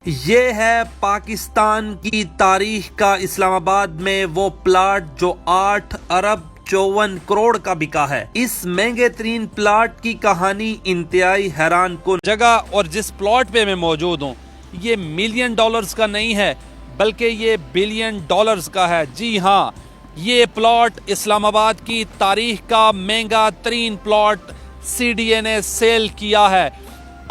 ये है पाकिस्तान की तारीख का इस्लामाबाद में वो प्लाट जो 8 अरब 54 करोड़ का बिका है। इस महंगे तरीन प्लाट की कहानी इंतहाई हैरान कुन जगह और जिस प्लॉट पे मैं मौजूद हूँ ये $1 मिलियन का नहीं है बल्कि ये $1 बिलियन का है। जी हाँ, ये प्लॉट इस्लामाबाद की तारीख का महंगा तरीन प्लॉट CDA ने सेल किया है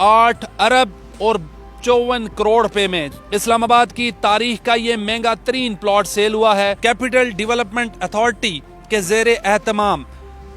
8 अरब और 54 करोड़ रुपए में। इस्लामाबाद की तारीख का ये महंगा तरीन प्लॉट सेल हुआ है। कैपिटल डेवलपमेंट अथॉरिटी के जेर एहतमाम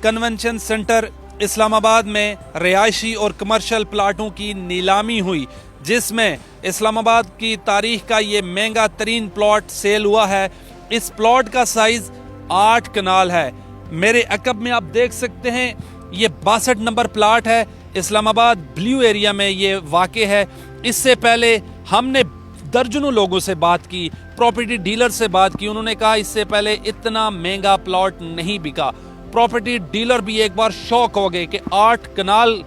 कन्वेंशन सेंटर इस्लामाबाद में रिहायशी और कमर्शियल प्लाटों की नीलामी हुई जिसमें इस्लामाबाद की तारीख का ये महंगा तरीन प्लॉट सेल हुआ है। इस प्लॉट का साइज 8 कनाल है। मेरे अकब में आप देख सकते हैं ये 62 नंबर प्लाट है। इस्लामाबाद ब्लू एरिया में ये वाक़े है। इससे पहले हमने दर्जनों लोगों से बात की, प्रॉपर्टी डीलर से बात की, उन्होंने कहा इससे पहले इतना महंगा प्लॉट नहीं बिका। प्रॉपर्टी डीलर भी एक बार शॉक हो गए कि 8 कनाल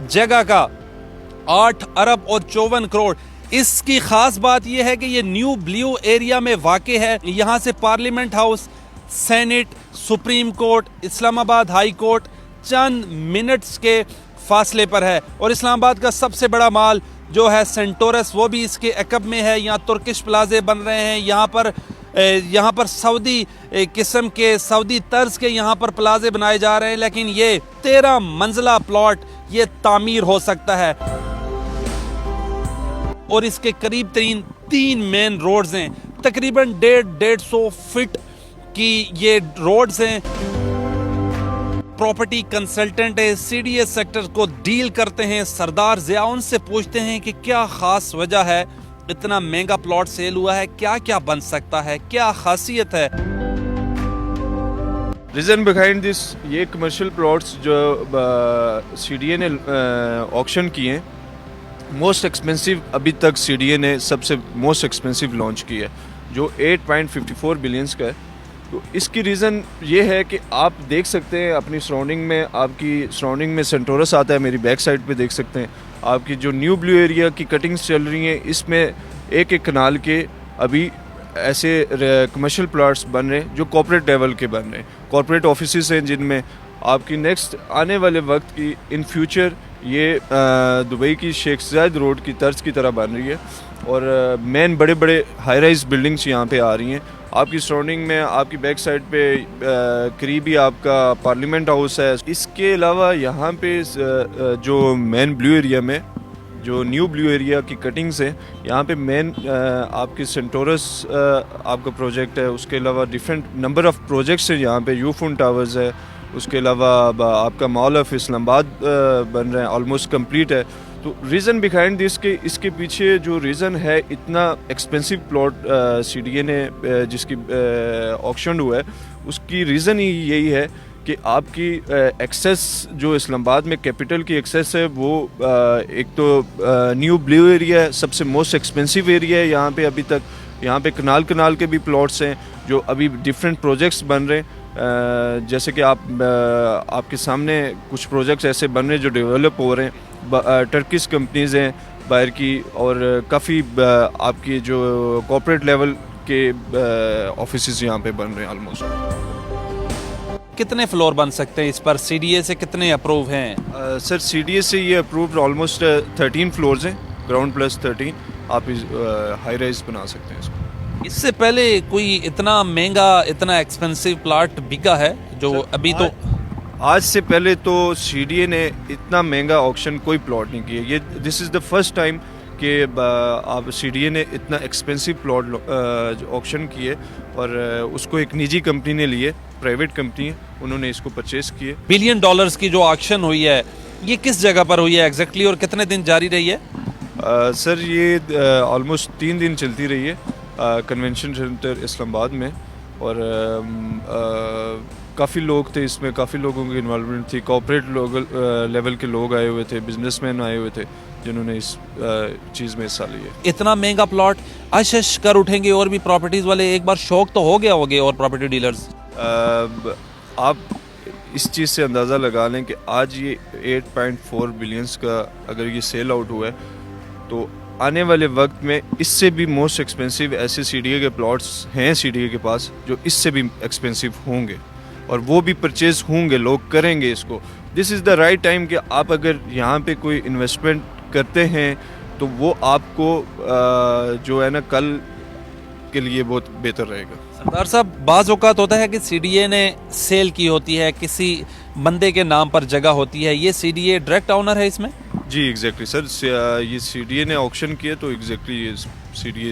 जगह का 8 अरब और 54 करोड़। इसकी खास बात यह है कि ये न्यू ब्लू एरिया में वाक़े है। यहाँ से parliament house, senate, supreme court, Islamabad high court चंद मिनट्स के फासले पर है। और इस्लामाबाद का सबसे बड़ा मॉल जो है सेंटोरस वो भी इसके अकब में है। यहाँ तुर्किश प्लाजे बन रहे हैं। यहाँ पर सऊदी किस्म के, सऊदी तर्ज के यहाँ पर प्लाजे बनाए जा रहे हैं। लेकिन ये 13 मंजिला प्लॉट ये तामीर हो सकता है और इसके करीब तरीन 3 मेन रोड्स हैं। तकरीबन 150 फीट की ये रोड्स हैं। प्रॉपर्टी कंसल्टेंट है, CDA सेक्टर को डील करते हैं सरदार ज़िया। उनसे पूछते हैं कि क्या खास वजह है इतना महंगा प्लॉट सेल हुआ है, क्या क्या बन सकता है, क्या खासियत है। रीज़न बिहाइंड दिस, ये कमर्शियल प्लॉट्स जो CDA ने ऑक्शन किए हैं, मोस्ट एक्सपेंसिव अभी तक CDA ने सबसे मोस्ट एक्सपेंसिव लॉन्च की है जो 8.54 बिलियंस का है। तो इसकी रीज़न ये है कि आप देख सकते हैं अपनी सराउंडिंग में, आपकी सराउंडिंग में सेंटोरस आता है, मेरी बैक साइड पे देख सकते हैं। आपकी जो न्यू ब्लू एरिया की कटिंग्स चल रही हैं इसमें एक एक कनाल के अभी ऐसे कमर्शियल प्लॉट्स बन रहे हैं जो कॉर्पोरेट लेवल के बन रहे हैं। कॉर्पोरेट ऑफिसेस हैं जिनमें आपकी नेक्स्ट आने वाले वक्त की इन फ्यूचर ये दुबई की शेख ज़ायद रोड की तर्ज की तरह बन रही है और मेन बड़े बड़े हाई राइज बिल्डिंग्स यहाँ पे आ रही हैं। आपकी सराउंडिंग में आपकी बैक साइड पे करीबी आपका पार्लियामेंट हाउस है। इसके अलावा यहाँ पे जो मेन ब्लू एरिया में जो न्यू ब्लू एरिया की कटिंग्स हैं यहाँ पे मेन आपकी सेंटोरस आपका प्रोजेक्ट है। उसके अलावा डिफरेंट नंबर ऑफ़ प्रोजेक्ट्स हैं यहाँ पे। यूफोन टावर्स है, उसके अलावा आपका मॉल ऑफ इस्लामाबाद बन रहे हैं, ऑलमोस्ट कंप्लीट है। तो रीज़न बिहाइंड दिस के इसके पीछे जो रीज़न है इतना एक्सपेंसिव प्लॉट CDA ने जिसकी ऑक्शन हुआ है उसकी रीज़न ही यही है कि आपकी एक्सेस जो इस्लामाबाद में कैपिटल की एक्सेस है वो एक तो न्यू ब्लू एरिया है, सबसे मोस्ट एक्सपेंसिव एरिया है यहाँ पे। अभी तक यहाँ पे कनाल कनाल के भी प्लॉट्स हैं जो अभी डिफरेंट प्रोजेक्ट्स बन रहे हैं। जैसे कि आपके सामने कुछ प्रोजेक्ट्स ऐसे बन रहे हैं जो डेवलप हो रहे हैं। टर्किश कंपनीज़ हैं बाहर की और काफ़ी आपकी जो कॉर्पोरेट लेवल के ऑफिसेस यहाँ पे बन रहे हैं ऑलमोस्ट। कितने फ्लोर बन सकते हैं इस पर? CDA से कितने अप्रूव हैं? सर CDA से ये अप्रूव्ड ऑलमोस्ट 13 फ्लोर्स हैं, ग्राउंड प्लस 13। आप हाई राइज बना सकते हैं इसको। इससे पहले कोई इतना महंगा, इतना एक्सपेंसिव प्लॉट बिका है जो अभी तो? आज से पहले तो CDA ने इतना महंगा ऑक्शन कोई प्लॉट नहीं किया। ये this is the first time कि आप CDA ने इतना एक्सपेंसिव प्लॉट ऑक्शन किए और उसको एक निजी कंपनी ने लिए, प्राइवेट कंपनी है, उन्होंने इसको परचेस किए। $1 बिलियन की जो ऑक्शन हुई है ये किस जगह पर हुई है एग्जैक्टली और कितने दिन जारी रही है? सर ये ऑलमोस्ट 3 दिन चलती रही है कन्वेंशन सेंटर इस्लामाबाद में और काफ़ी लोग थे इसमें, काफ़ी लोगों की इन्वॉल्वमेंट थी। कॉर्पोरेट लेवल के लोग आए हुए थे, बिजनेसमैन आए हुए थे जिन्होंने इस चीज़ में हिस्सा लिया। इतना महंगा प्लॉट आशीष कर उठेंगे और भी प्रॉपर्टीज़ वाले, एक बार शौक तो हो गया होगे और प्रॉपर्टी डीलर्स। आप इस चीज़ से अंदाज़ा लगा लें कि आज ये 8.4 बिलियंस का अगर ये सेल आउट हुआ है तो आने वाले वक्त में इससे भी मोस्ट एक्सपेंसिव ऐसे CDA के प्लॉट्स हैं CDA के पास जो इससे भी एक्सपेंसिव होंगे, और वो भी परचेज होंगे, लोग करेंगे इसको। This is the right time कि आप अगर यहाँ पे कोई इन्वेस्टमेंट करते हैं तो वो आपको जो है ना कल के लिए बहुत बेहतर रहेगा। सरदार साहब, बाज़ औक़ात होता है कि CDA ने सेल की होती है, किसी बंदे के नाम पर जगह होती है, ये CDA डायरेक्ट ओनर है इसमें? जी एग्जैक्टली सर, ये CDA ने ऑक्शन किया तो एग्जैक्टली ये CDA